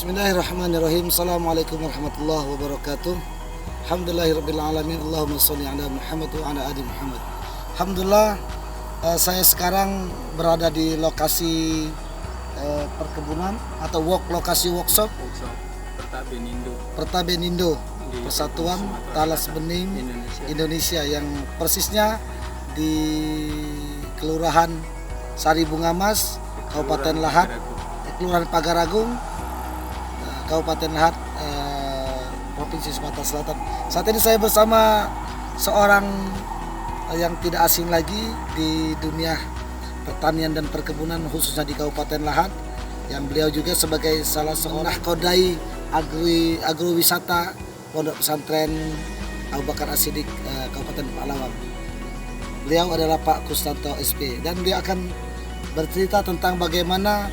Bismillahirrahmanirrahim. Assalamualaikum warahmatullahi wabarakatuh. Alhamdulillahirabbil alamin. Allahumma shalli ala Muhammad wa ala ali Muhammad. Alhamdulillah, saya sekarang berada di lokasi perkebunan atau lokasi workshop Pertabenindo Persatuan Talas Bening Indonesia yang persisnya di Kelurahan Sari Bunga Mas, Kabupaten Lahat, Kelurahan Pagaragung, Kabupaten Lahat, Provinsi Sumatera Selatan. Saat ini saya bersama seorang yang tidak asing lagi di dunia pertanian dan perkebunan, khususnya di Kabupaten Lahat, yang beliau juga sebagai salah seorang nahkodai agrowisata Pondok Pesantren Abu Bakar As-Siddiq, Kabupaten Palawang. Beliau adalah Pak Kustanto SP, dan beliau akan bercerita tentang bagaimana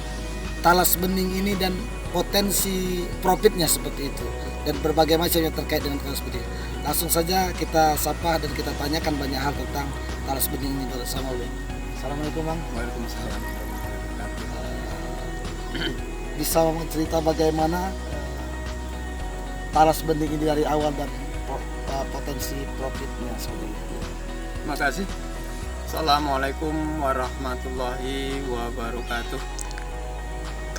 talas bening ini dan potensi profitnya seperti itu, dan berbagai macam yang terkait dengan talas bening. Langsung saja kita sapa dan kita tanyakan banyak hal tentang talas bening ini bersama beliau. Assalamualaikum Bang. Waalaikumsalam. Bisa cerita bagaimana talas bening ini dari awal dan potensi profitnya seperti itu? Terima kasih. Assalamualaikum warahmatullahi wabarakatuh.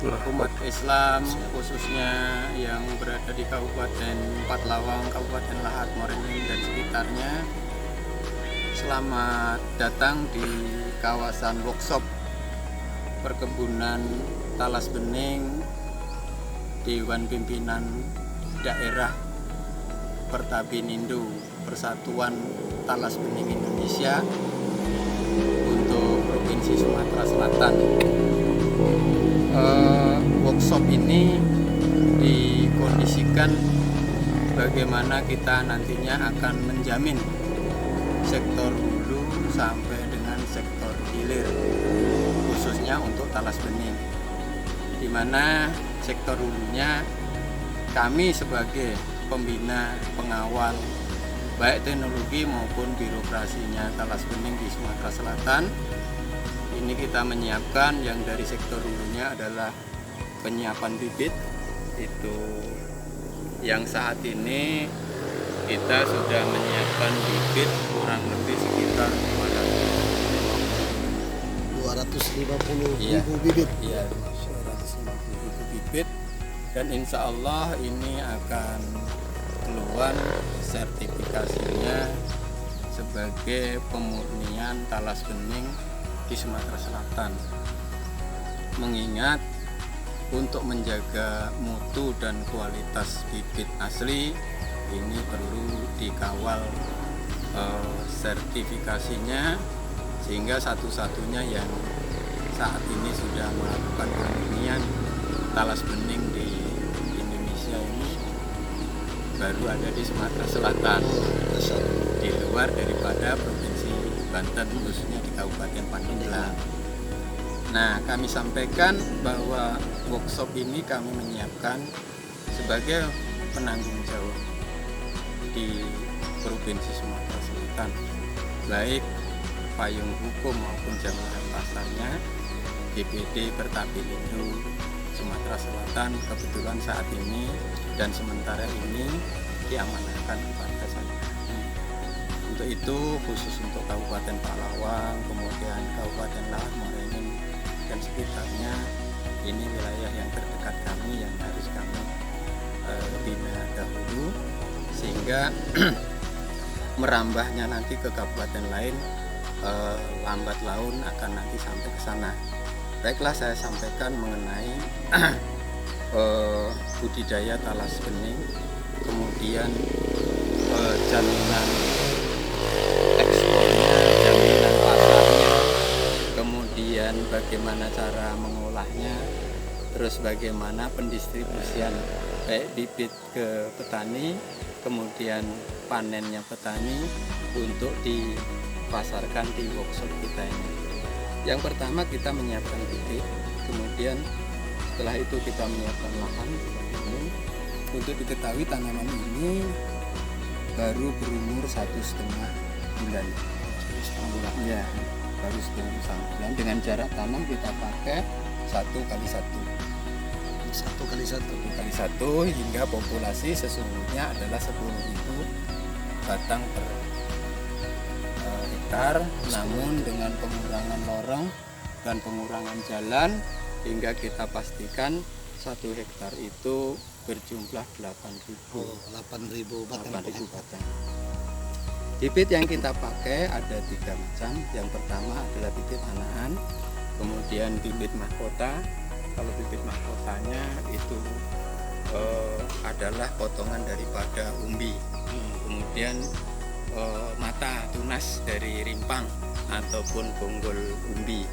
Umat Islam khususnya yang berada di Kabupaten Patlawang, Kabupaten Lahat, Morenin dan sekitarnya, selamat datang di kawasan workshop perkebunan talas bening Dewan Pimpinan Daerah Pertabenindo Persatuan Talas Bening Indonesia untuk Provinsi Sumatera Selatan. Workshop ini dikondisikan bagaimana kita nantinya akan menjamin sektor hulu sampai dengan sektor hilir, khususnya untuk talas bening, di mana sektor hulunya kami sebagai pembina pengawal baik teknologi maupun birokrasinya talas bening di Sumatera Selatan. Ini kita menyiapkan yang dari sektor hulunya adalah penyiapan bibit, itu yang saat ini kita sudah menyiapkan bibit kurang lebih sekitar 250 Iya. ribu bibit. Iya, 250 ribu bibit, dan insya Allah ini akan keluar sertifikasinya sebagai pemurnian talas bening di Sumatera Selatan. Mengingat untuk menjaga mutu dan kualitas bibit asli ini perlu dikawal sertifikasinya, sehingga satu-satunya yang saat ini sudah melakukan pemurnian talas bening di Indonesia ini baru ada di Sumatera Selatan, di luar daripada Provinsi Banten, khususnya di Kabupaten Pandeglang. Nah, kami sampaikan bahwa workshop ini kami menyiapkan sebagai penanggung jawab di Provinsi Sumatera Selatan, baik payung hukum maupun jaminan pasarnya. DPD Pertabenindo Sumatera Selatan kebetulan saat ini dan sementara ini diamanahkan kepada saya. Untuk itu khusus untuk Kabupaten Palawang, kemudian Kabupaten Lahat, Morenin dan sekitarnya, ini wilayah yang terdekat kami yang harus kami bina dahulu, sehingga merambahnya nanti ke kabupaten lain lambat laun akan nanti sampai ke sana. Baiklah, saya sampaikan mengenai budidaya talas bening, kemudian jaminan ekspornya, jaminan pasarnya, kemudian bagaimana cara mengolahnya, terus bagaimana pendistribusian baik bibit ke petani, kemudian panennya petani untuk dipasarkan di workshop kita ini. Yang pertama kita menyiapkan bibit, kemudian setelah itu kita menyiapkan lahan ini. Untuk diketahui tanaman ini baru berumur 1,5 bulan. Ya, baru 1,5 bulan. Dengan jarak tanam kita pakai 1 kali 1. 1 kali 1. 1 kali 1 hingga populasi sesungguhnya adalah 10.000 batang per hektar, namun dengan pengurangan lorong dan pengurangan jalan hingga kita pastikan 1 hektar itu berjumlah 8.000. 8.000 batang. 8.000 batang. Bibit yang kita pakai ada 3 macam. Yang pertama adalah bibit anakan, kemudian bibit mahkota. Kalau bibit mahkotanya itu adalah potongan daripada umbi. Kemudian mata tunas dari rimpang ataupun bonggol umbi.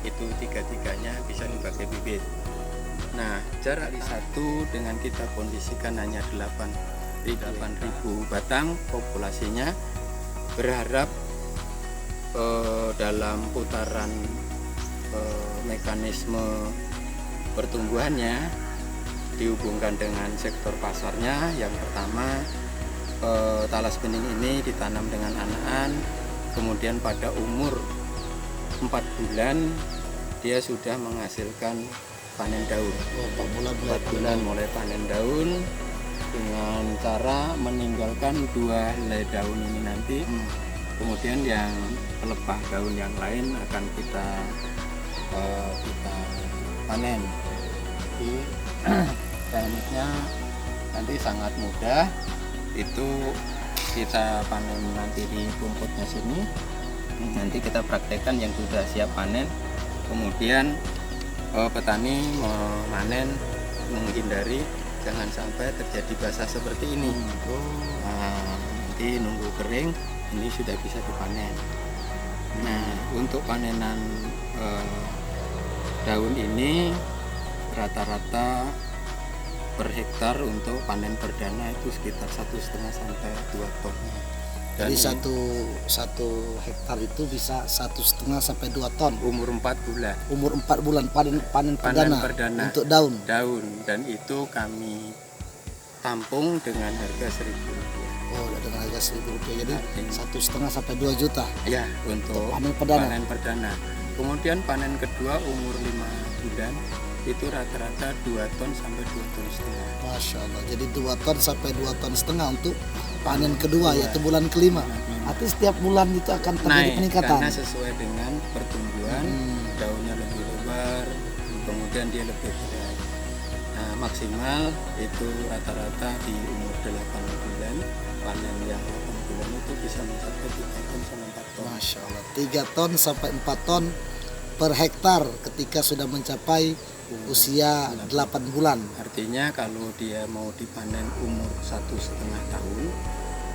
Itu 3-tiganya bisa dipakai bibit. Nah, jarak di 1 dengan kita kondisikan hanya 8.000 batang populasinya, berharap dalam putaran mekanisme pertumbuhannya dihubungkan dengan sektor pasarnya. Yang pertama, talas bening ini ditanam dengan anakan, kemudian pada umur 4 bulan dia sudah menghasilkan panen daun. 4 bulan mulai panen daun dengan cara meninggalkan 2 helai daun ini nanti. Kemudian yang pelepah daun yang lain akan kita panen. Jadi tekniknya nanti sangat mudah. Itu kita panen nanti di rumputnya sini. Nanti kita praktekkan yang sudah siap panen. Kemudian petani memanen, menghindari jangan sampai terjadi basah seperti ini. Nah, nanti nunggu kering, ini sudah bisa dipanen. Nah, untuk panenan daun ini rata-rata per hektar untuk panen perdana itu sekitar 1,5 sampai 2 ton. Jadi satu hektar itu bisa 1,5 sampai 2 ton. Umur 4 bulan. Umur 4 bulan panen perdana untuk daun. Dan itu kami tampung dengan harga Rp1.000. Oh, dengan harga Rp1.000. Jadi 1,5 sampai 2 juta. Ya, untuk panen perdana. Kemudian panen kedua umur 5 bulan itu rata-rata 2 ton sampai 2,5 ton. Masya Allah. Jadi 2 ton sampai 2,5 ton untuk panen kedua, yaitu bulan kelima. Artinya setiap bulan itu akan terjadi peningkatan. Karena sesuai dengan pertumbuhan, daunnya lebih lebar, kemudian dia lebih berat. Nah, maksimal itu rata-rata di umur 8 bulan, panen yang 8 bulan itu bisa mencapai 3 ton sampai 4 ton. Masya Allah, 3 ton sampai 4 ton per hektar ketika sudah mencapai usia 8 bulan. Artinya kalau dia mau dipanen umur 1,5 tahun,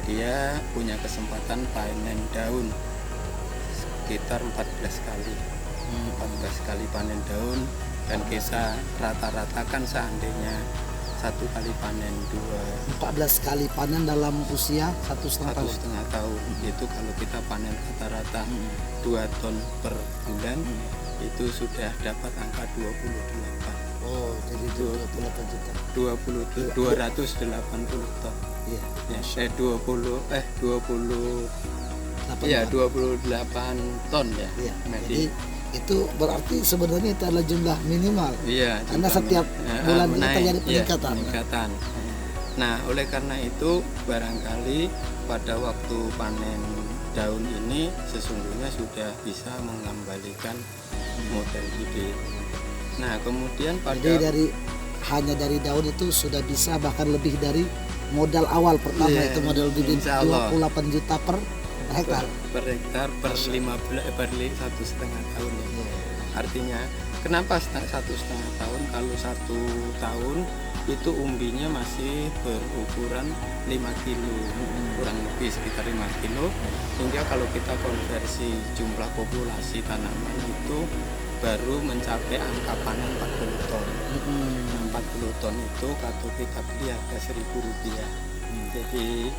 dia punya kesempatan panen daun sekitar 14 kali. 14 kali panen daun, dan kita rata-ratakan seandainya 1 kali panen 14 kali panen dalam usia 1,5 tahun. 1,5 tahun. Itu kalau kita panen rata-rata 2 ton per bulan, itu sudah dapat angka 28. Oh, jadi 28 juta. 280 ton. Iya. Ya, 28 ton ya. Iya. Jadi itu berarti sebenarnya itu adalah jumlah minimal. Iya. Karena setiap bulan ini terjadi peningkatan. Peningkatan. Nah, oleh karena itu barangkali pada waktu panen daun ini sesungguhnya sudah bisa mengembalikan modal bibit. Nah, kemudian hanya dari daun itu sudah bisa bahkan lebih dari modal awal pertama, itu modal bibit 28 juta per hektar. Per hektar per 1,5 tahun ya. Artinya kenapa 1,5 tahun? Kalau 1 tahun itu umbinya masih berukuran 5 kilo, kurang lebih sekitar 5 kilo, hingga kalau kita konversi jumlah populasi tanaman itu baru mencapai angka panen 40 ton. 40 ton itu kalau kita beli harga Rp1.000. Jadi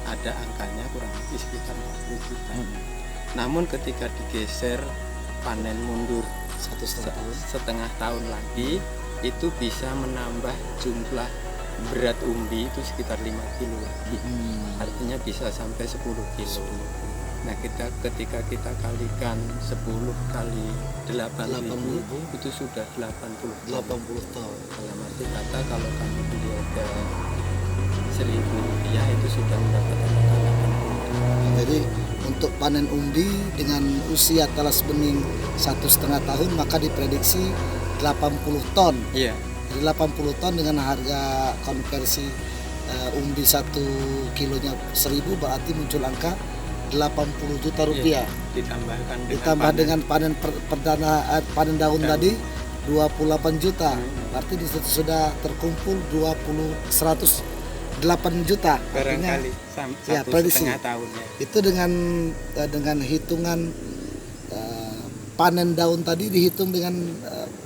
ada angkanya kurang lebih sekitar 40 juta. Namun ketika digeser panen mundur 1,5 tahun lagi, itu bisa menambah jumlah berat umbi itu sekitar 5 kilo lagi. Artinya bisa sampai 10 kilo. Nah, ketika kita kalikan 10 kali 8.000 itu sudah 80 ton. Dalam arti kata kalau kami beli harga 1.000 rupiah itu sudah mendapatkan 80. Jadi untuk panen umbi dengan usia talas bening 1,5 tahun maka diprediksi 80 ton. Iya. Jadi 80 ton dengan harga konversi umbi 1 kilonya 1.000 berarti muncul angka 80 juta rupiah. Iya, ditambah dengan panen perdana panen daun tadi 28 juta. Berarti di situ sudah terkumpul 108 juta. Barangkali ya, prediksi. 1,5 tahun ya. Itu dengan hitungan panen daun tadi dihitung dengan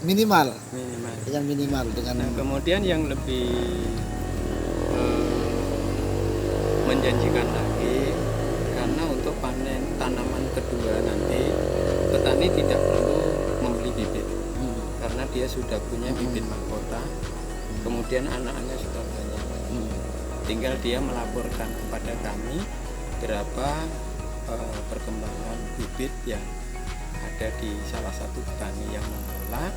minimal. Nah, kemudian yang lebih menjanjikan lagi, karena untuk panen tanaman kedua nanti petani tidak perlu membeli bibit karena dia sudah punya bibit mahkota, kemudian anak-anaknya sudah banyak, tinggal dia melaporkan kepada kami berapa perkembangan bibit yang ada di salah satu petani yang mengelola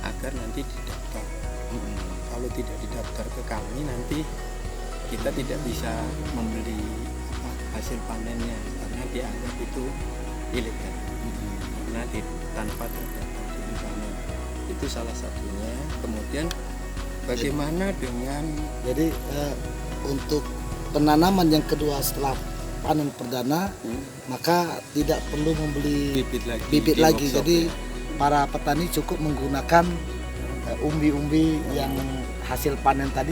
agar nanti didaftar. Kalau tidak didaftar ke kami nanti kita tidak bisa membeli hasil panennya karena dianggap itu ilegal karena tanpa terdaftar di panen. Itu salah satunya. Kemudian bagaimana dengan untuk penanaman yang kedua setelah panen perdana maka tidak perlu membeli bibit lagi. Jadi para petani cukup menggunakan umbi-umbi yang hasil panen tadi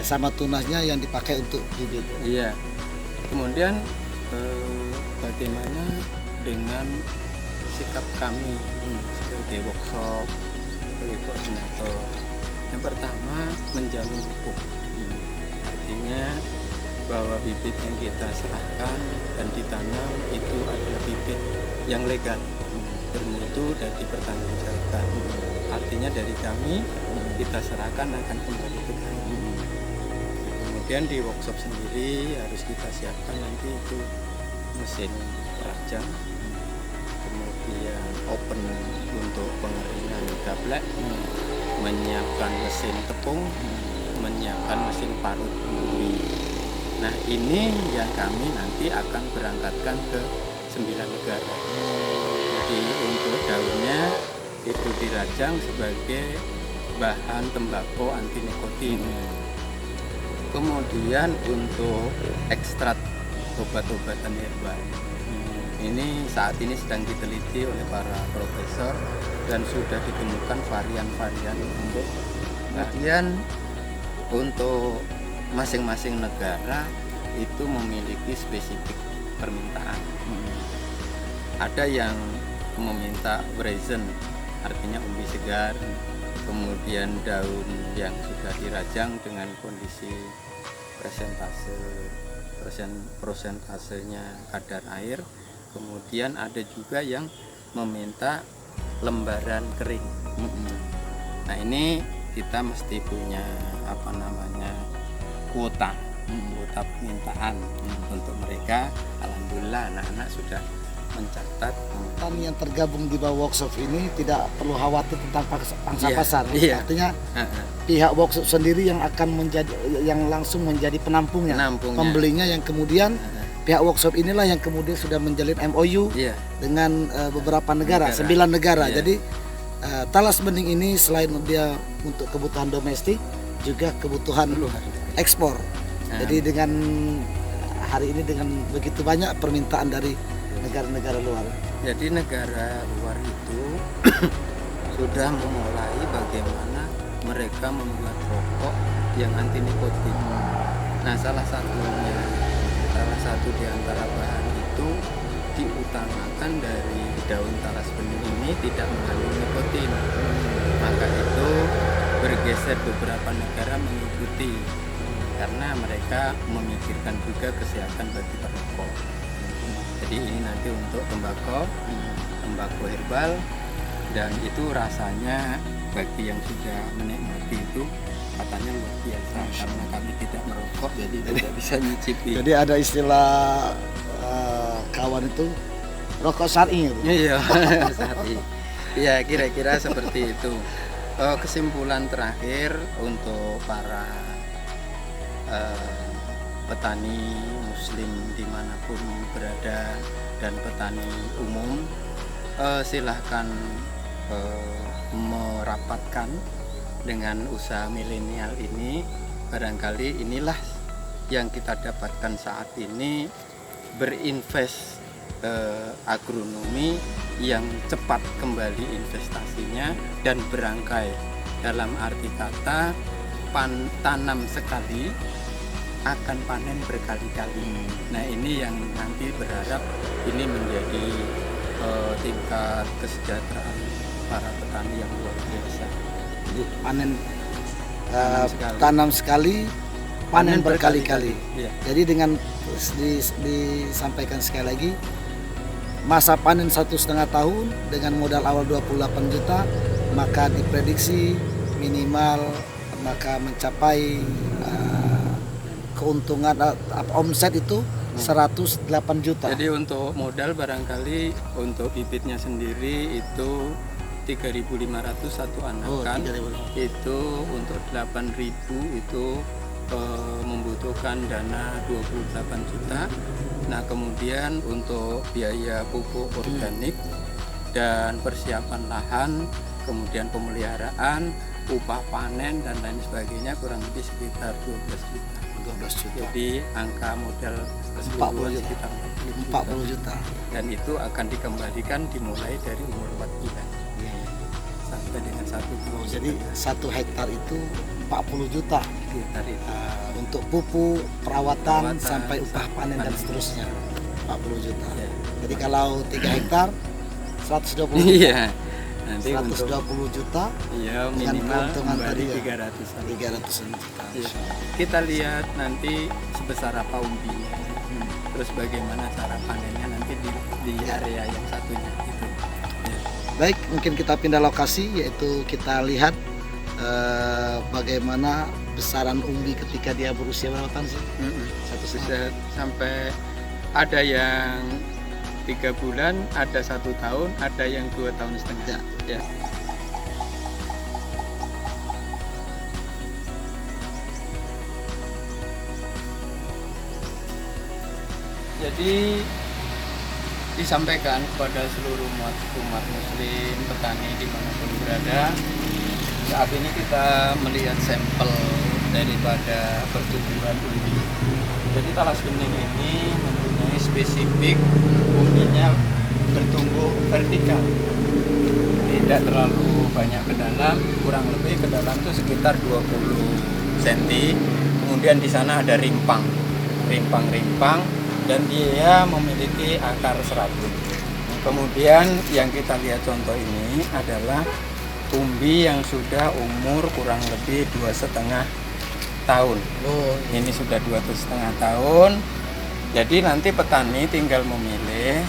sama tunasnya yang dipakai untuk bibit. Iya. Kemudian bagaimana dengan sikap kami sebagai workshop, sebagai koordinator? Yang pertama, menjamin hukum. Artinya bahwa bibit yang kita serahkan dan ditanam itu adalah bibit yang legal, bermutu dan dipertanggungjawabkan. Artinya dari kami kita serahkan akan kembali ke kami. Kemudian di workshop sendiri harus kita siapkan nanti itu mesin perajang, kemudian open untuk pengeringan gaplek, menyiapkan mesin tepung, menyiapkan mesin parut umbi. Nah, ini yang kami nanti akan berangkatkan ke 9 negara. Jadi untuk daunnya itu dirajang sebagai bahan tembakau anti nikotin. Kemudian untuk ekstrak obat-obatan herbal, ini saat ini sedang diteliti oleh para profesor dan sudah ditemukan varian-varian untuk. Kemudian untuk masing-masing negara itu memiliki spesifik permintaan. Ada yang meminta brazen, artinya umbi segar, kemudian daun yang sudah dirajang dengan kondisi prosentasenya kadar air. Kemudian ada juga yang meminta lembaran kering. Nah, ini kita mesti punya kuota permintaan untuk mereka. Alhamdulillah anak-anak sudah mencatat. Petani yang tergabung di bawah workshop ini tidak perlu khawatir tentang pangsa pasar. Iya. Artinya pihak workshop sendiri yang akan langsung menjadi penampungnya. Pembelinya yang kemudian pihak workshop inilah yang kemudian sudah menjalin MOU dengan beberapa negara, 9 negara. Jadi talas bening ini selain dia untuk kebutuhan domestik juga kebutuhan ekspor. Jadi dengan hari ini dengan begitu banyak permintaan dari negara-negara luar. Jadi negara luar itu sudah memulai bagaimana mereka membuat rokok yang anti nikotin. Nah, salah satu di antara bahan itu diutamakan dari daun talas bening ini tidak mengandung nikotin. Maka itu bergeser beberapa negara mengikuti karena mereka memikirkan juga kesehatan bagi perokok. Jadi ini nanti untuk tembakau herbal, dan itu rasanya bagi yang sudah menikmati itu katanya luar biasa karena kami tidak merokok jadi tidak bisa nyicipi. Jadi ada istilah kawan itu rokok syar'i gitu. Iya, Sari. Iya, kira-kira seperti itu. Kesimpulan terakhir untuk para petani muslim dimanapun berada dan petani umum, silahkan merapatkan dengan usaha milenial ini. Barangkali inilah yang kita dapatkan saat ini, berinvest agronomi yang cepat kembali investasinya dan berangkai, dalam arti kata tanam sekali akan panen berkali-kali. Nah, ini yang nanti berharap ini menjadi tingkat kesejahteraan para petani yang luar biasa. Jadi panen sekali. tanam sekali, panen berkali-kali. Iya. Jadi dengan disampaikan sekali lagi, masa panen 1,5 tahun dengan modal awal 28 juta, maka diprediksi minimal maka mencapai keuntungan omset itu 108 juta. Jadi untuk modal barangkali untuk bibitnya sendiri itu 3.500 satu anakan. 3.500. Itu untuk 8.000 itu membutuhkan dana 28 juta. Nah, kemudian untuk biaya pupuk organik dan persiapan lahan, kemudian pemeliharaan, upah panen dan lain sebagainya kurang lebih sekitar 12 juta. 12 juta. Jadi angka modal 40 juta. sekitar 40 juta. Dan itu akan dikembalikan dimulai dari umur 4 bulan sampai dengan 1 tahun. Jadi 1 hektar itu 40 juta sekitar itu. untuk pupuk, perawatan Perawatan, sampai upah panen dan panen. seterusnya 40 juta. Ya. Jadi kalau 3 hektar 120 juta. Iya. Nanti 120 untuk juta iya dengan minimal keuntungan kembali tadi ya. 300-an. 300 juta. Iya. Kita lihat nanti sebesar apa umbinya. Terus bagaimana cara panennya nanti di area yang satunya itu. Ya. Baik, mungkin kita pindah lokasi, yaitu kita lihat bagaimana besaran umbi ketika dia berusia berapa tahun sih? Sudah sampai ada yang 3 bulan, ada 1 tahun, ada yang 2 tahun setengah. Ya. Jadi disampaikan kepada seluruh umat muslim, petani dimanapun berada, saat ini kita melihat sampel daripada pertumbuhan umbi. Jadi talas bening ini mempunyai spesifik umbinya bertumbuh vertikal, tidak terlalu banyak ke dalam, kurang lebih ke dalam itu sekitar 20 cm. Kemudian di sana ada rimpang, dan dia memiliki akar serabut. Kemudian yang kita lihat contoh ini adalah umbi yang sudah umur kurang lebih 2,5 tahun. Ini sudah 2,5 tahun. Jadi nanti petani tinggal memilih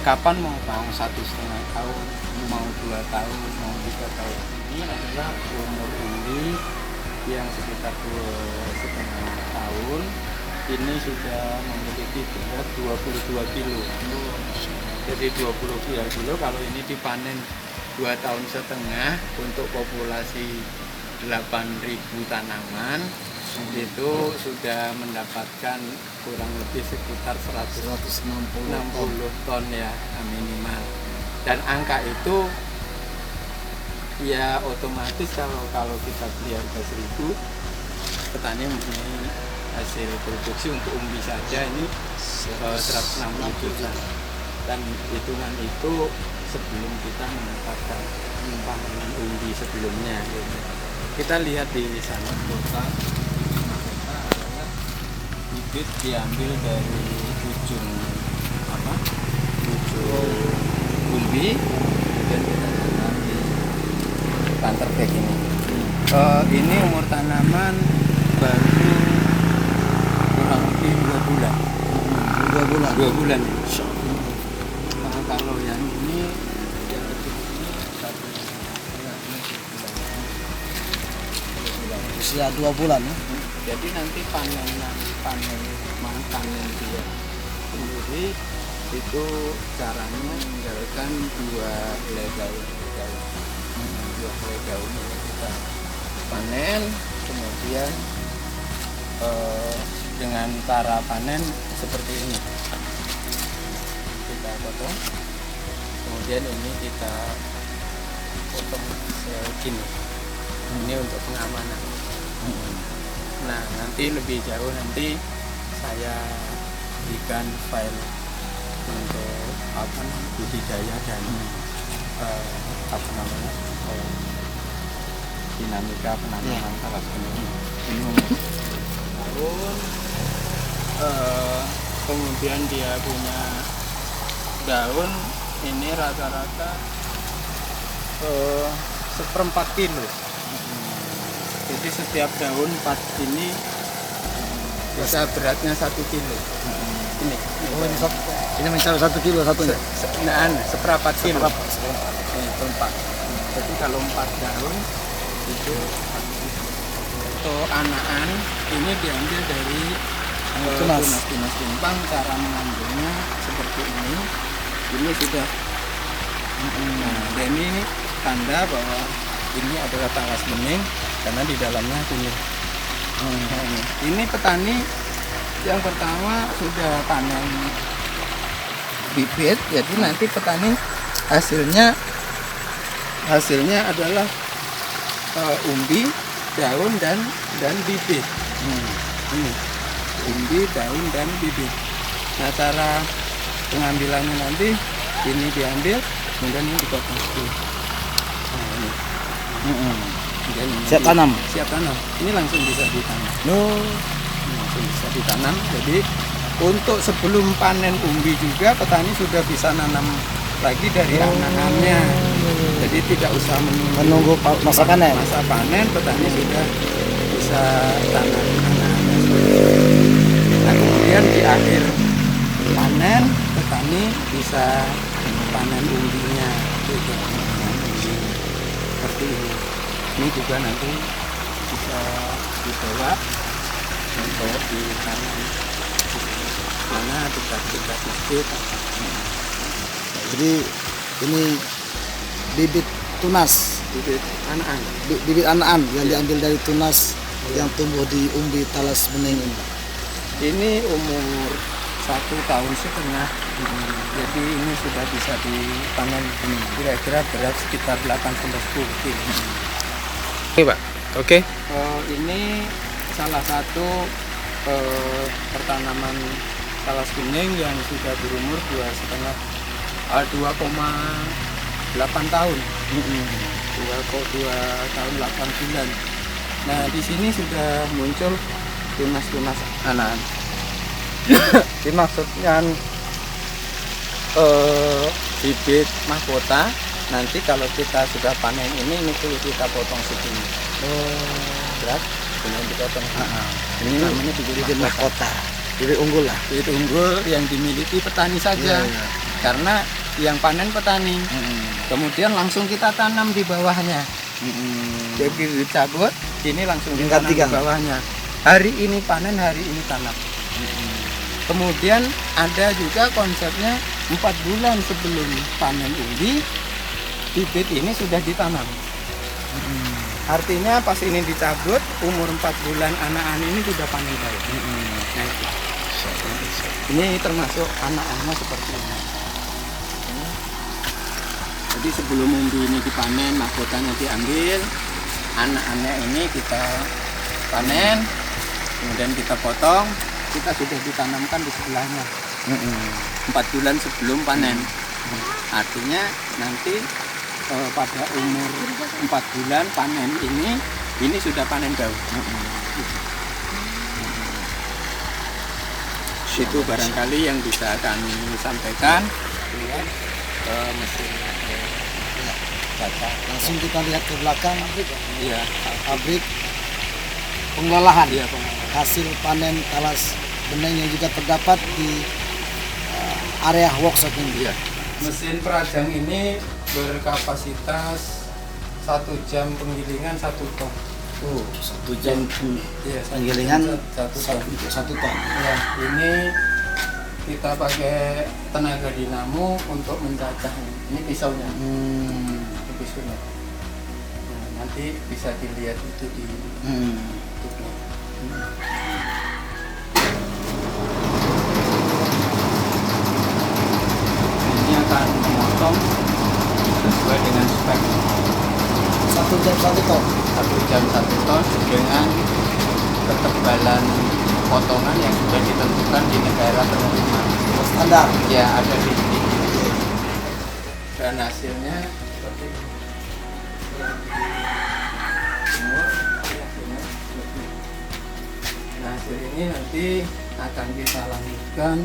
kapan mau 1,5 tahun, mau 2 tahun, mau 3 tahun. Ini adalah umur umbi yang sekitar 2,5 tahun. Ini sudah memiliki berat 22 kilo. Jadi 22 kilo kalau ini dipanen 2,5 tahun untuk populasi 8.000 tanaman, itu sudah mendapatkan kurang lebih sekitar 160 ton ya minimal. Dan angka itu ya otomatis kalau kita beli harga 1.000, petani mempunyai hasil produksi untuk umbi saja ini 160 juta. Dan hitungan itu sebelum kita mendapatkan panen umbi sebelumnya. Kita lihat di sana adalah bibit diambil dari ujung umbi, kemudian kita tanam di planter bag ini. Ini umur tanaman baru kurang lebih 2 bulan. 2 bulan. Kalau yang ini yang kecil ini 1 bulan. Usia 2 bulan ya. Jadi nanti panen dia sendiri itu caranya menggunakan dua helai daun. Dua helai daun ini kita panen, kemudian dengan cara panen seperti ini kita potong, kemudian ini kita potong segini. Ini untuk pengamanan. Nah, nanti lebih jauh nanti saya berikan file untuk budidaya dan dinamika penanaman talas bening. Daun, kemudian dia punya daun ini rata-rata 1/4 kilo. Jadi setiap daun 4 ini bisa beratnya 1 kilo. Ini. Ini mencapai 1 kilo satunya. Seperempat kilo. Ini tempat. Jadi kalau 4 daun itu untuk anakan ini diambil dari tunas timpang. Cara mengambilnya seperti ini. Ini sudah. Nah, dan ini tanda bahwa ini adalah talas bening karena di dalamnya kuning. Ini petani yang pertama sudah panen bibit, jadi nanti petani hasilnya adalah umbi, daun dan bibit. Ini umbi, daun dan bibit. Nah, cara pengambilannya nanti ini diambil, kemudian ini dipotong. Nah, ini. Siap tanam. Ini langsung bisa ditanam. Langsung bisa ditanam. Jadi untuk sebelum panen umbi juga petani sudah bisa nanam lagi dari anakannya. Jadi tidak usah menunggu masa panen. Masa panen petani sudah bisa tanam anakannya. Nah, kemudian di akhir panen petani bisa panen umbinya. Seperti ini. Ini juga nanti bisa dibawa untuk ditanam mana dekat masjid. Jadi ini bibit tunas, Bibit anakan. Bibit anakan yang diambil dari tunas yang tumbuh di umbi talas bening ini. Ini umur 1,5 tahun. Jadi ini sudah bisa dipanen. Kira-kira berat sekitar 8-10 kilo. Oke, Pak. Oke. Ini salah satu pertanaman talas bening yang sudah berumur 2,8 tahun. 2 tahun 8 bulan. Nah, di sini sudah muncul tunas-tunas anakan. Dimaksudkan bibit mahkota. Nanti kalau kita sudah panen ini perlu kita potong segini. Berat, kemudian dipotong. Ini namanya bibit mahkota. Bibit unggul lah. Bibit unggul yang dimiliki petani saja. Karena yang panen petani. Kemudian langsung kita tanam di bawahnya. Jadi dicabut, ini langsung ditanam di bawahnya. Hari ini panen, hari ini tanam. Kemudian ada juga konsepnya 4 bulan sebelum panen umbi, bibit ini sudah ditanam. Artinya pas ini dicabut, umur 4 bulan anakan ini sudah panen baik. Nah, ini termasuk anak-anaknya seperti ini. Jadi sebelum umbi ini dipanen, mahkotanya diambil, anak-anaknya ini kita panen, kemudian kita potong, kita sudah ditanamkan di sebelahnya. 4 bulan sebelum panen. Artinya nanti pada umur 4 bulan panen ini sudah panen daun. Itu barangkali yang bisa kami sampaikan. Mesin Langsung kita lihat ke belakang. Iya, Pabrik pengolahan. Iya, hasil panen talas bening yang juga terdapat di area workshop ini. Iya. Mesin perajang ini berkapasitas 1 jam penggilingan 1 ton. 1 jam Iya, penggilingan 1 ton. 1 ton. Ya, ini kita pakai tenaga dinamo untuk mencacah. Ini pisaunya. Ini pisaunya. Nah, nanti bisa dilihat itu di YouTube-nya. Ini akan memotong sesuai dengan spek 1 jam 1 ton. 1 jam 1 ton dengan ketebalan potongan yang sudah ditentukan di negara penerima. Standar. Ya, ada di sini. Dan hasilnya seperti ini. Nah, hasil ini nanti akan kita lanjutkan.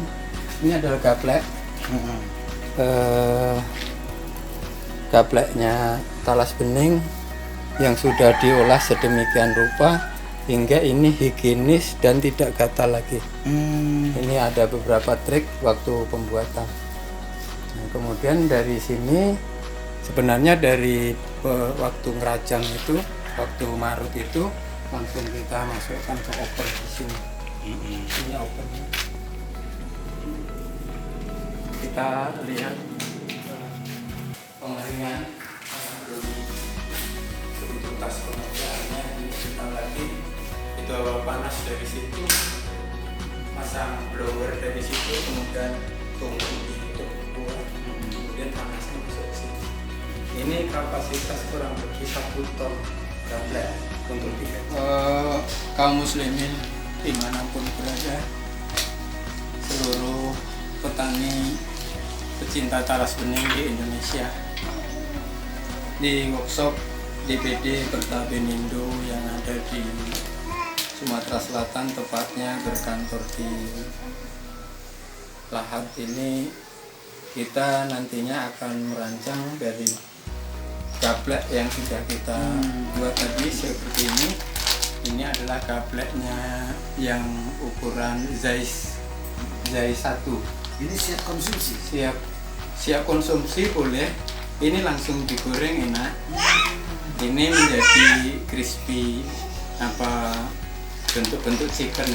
Ini adalah gaplek. Gapleknya talas bening yang sudah diolah sedemikian rupa hingga ini higienis dan tidak gatal lagi. Ini ada beberapa trik waktu pembuatan. Nah, kemudian dari sini sebenarnya dari waktu ngerajang itu, waktu marut itu langsung kita masukkan ke oven di sini. Ini ovennya. Kita lihat pengeringan untuk tas pengerjaannya. Ini kita lagi itu panas dari situ, pasang blower dari situ, kemudian tunggu itu buat, kemudian panasnya masuk ke sini. Ini kapasitas kurang lebih 1 ton gaplek untuk kaum muslimin dimanapun berada, seluruh petani pecinta talas bening di Indonesia, di workshop DPD Pertabenindo yang ada di Sumatera Selatan, tepatnya berkantor di Lahat ini, kita nantinya akan merancang dari gaplek yang sudah kita buat tadi seperti ini. Ini adalah gapleknya yang ukuran Zeiss 1. Ini siap konsumsi. Siap konsumsi boleh. Ini langsung digoreng enak. Ini menjadi crispy bentuk-bentuk chicken.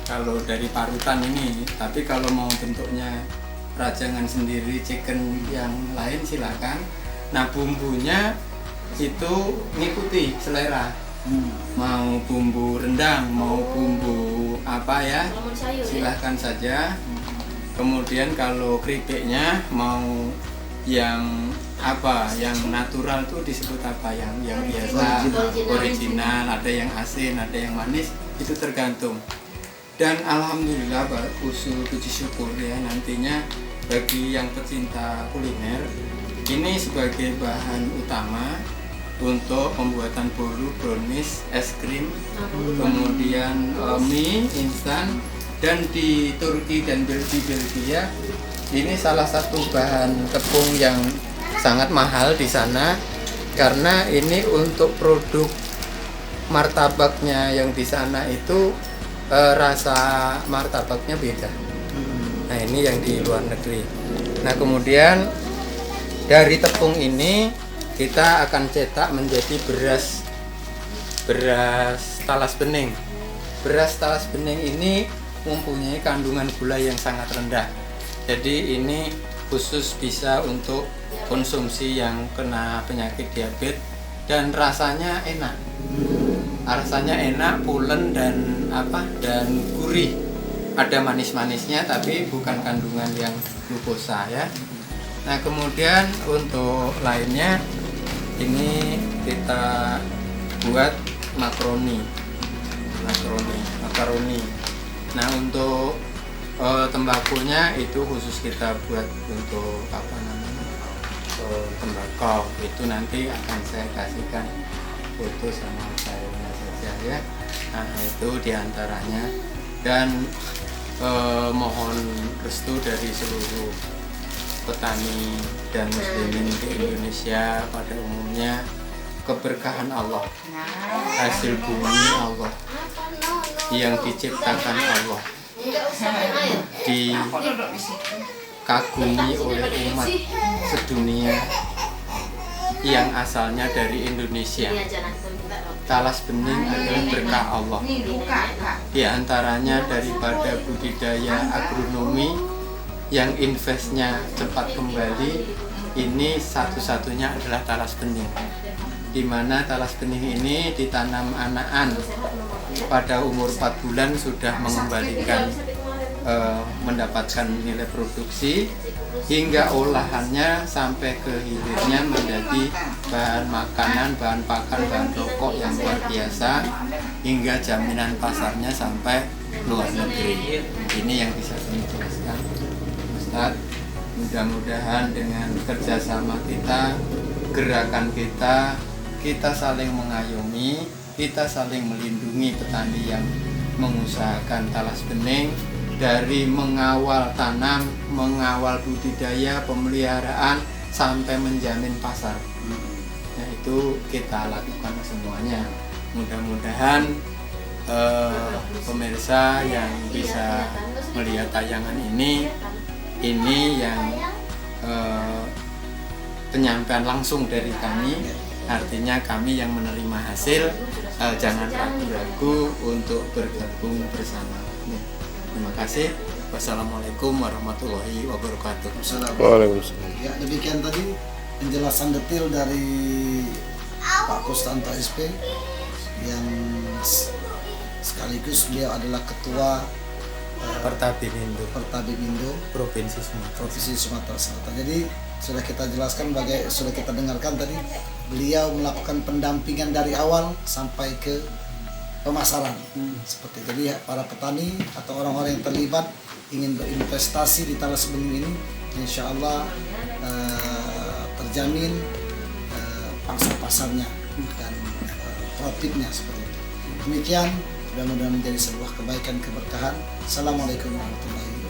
Kalau dari parutan ini, tapi kalau mau bentuknya rajangan sendiri chicken yang lain silakan. Nah, bumbunya itu ngikuti selera. Mau bumbu rendang, mau bumbu apa ya, silahkan saja. Kemudian kalau keripiknya mau yang apa, yang natural tuh disebut apa, yang biasa, original, ada yang asin, ada yang manis, itu tergantung. Dan alhamdulillah usul puji syukur ya, nantinya bagi yang pecinta kuliner, ini sebagai bahan utama untuk pembuatan bolu, brownies, es krim, kemudian mie instan. Dan di Turki dan di Belgia ini salah satu bahan tepung yang sangat mahal di sana, karena ini untuk produk martabaknya yang di sana itu rasa martabaknya beda. Nah, ini yang di luar negeri. Nah, kemudian dari tepung ini kita akan cetak menjadi beras talas bening. Beras talas bening ini mempunyai kandungan gula yang sangat rendah. Jadi ini khusus bisa untuk konsumsi yang kena penyakit diabetes, dan rasanya enak. Rasanya enak, pulen dan gurih. Ada manis-manisnya tapi bukan kandungan yang glukosa ya. Nah, kemudian untuk lainnya ini kita buat makaroni. Nah, untuk tembakunya itu khusus kita buat untuk tembakau. Itu nanti akan saya kasihkan foto sama sayurnya saja ya. Nah, itu diantaranya. Dan mohon restu dari seluruh petani dan muslimin di Indonesia pada umumnya, keberkahan Allah, hasil bumi Allah yang diciptakan Allah, dikagumi oleh umat sedunia yang asalnya dari Indonesia. talas bening adalah berkah Allah. Di antaranya daripada budidaya agronomi yang investnya cepat kembali, ini satu-satunya adalah talas bening. Di mana talas bening ini ditanam anakan pada umur 4 bulan sudah mengembalikan mendapatkan nilai produksi, hingga olahannya sampai ke hilirnya menjadi bahan makanan, bahan pakan, bahan pokok yang luar biasa, hingga jaminan pasarnya sampai luar negeri. Ini yang bisa kami jelaskan, Ustadz. Mudah-mudahan dengan kerjasama kita, gerakan kita, kita saling mengayomi, kita saling melindungi petani yang mengusahakan talas bening, dari mengawal tanam, mengawal budidaya, pemeliharaan, sampai menjamin pasar. Nah, itu kita lakukan semuanya. Mudah-mudahan pemirsa yang bisa melihat tayangan ini yang penyampaian langsung dari kami, artinya kami yang menerima hasil, jangan ragu-ragu untuk bergabung bersama. Terima kasih. Wassalamualaikum warahmatullahi wabarakatuh. Waalaikumsalam. Ya, demikian tadi penjelasan detail dari Pak Kustanto SP yang sekaligus beliau adalah ketua Pertabipindo Provinsi Sumatera Selatan. Jadi sudah kita jelaskan, sudah kita dengarkan tadi, beliau melakukan pendampingan dari awal sampai ke pemasaran. Seperti jadi para petani atau orang-orang yang terlibat ingin berinvestasi di talas bening ini, insya Allah terjamin pangsa pasarnya dan profitnya seperti itu. Demikian, mudah-mudahan menjadi sebuah kebaikan, keberkahan. Assalamualaikum warahmatullahi wabarakatuh.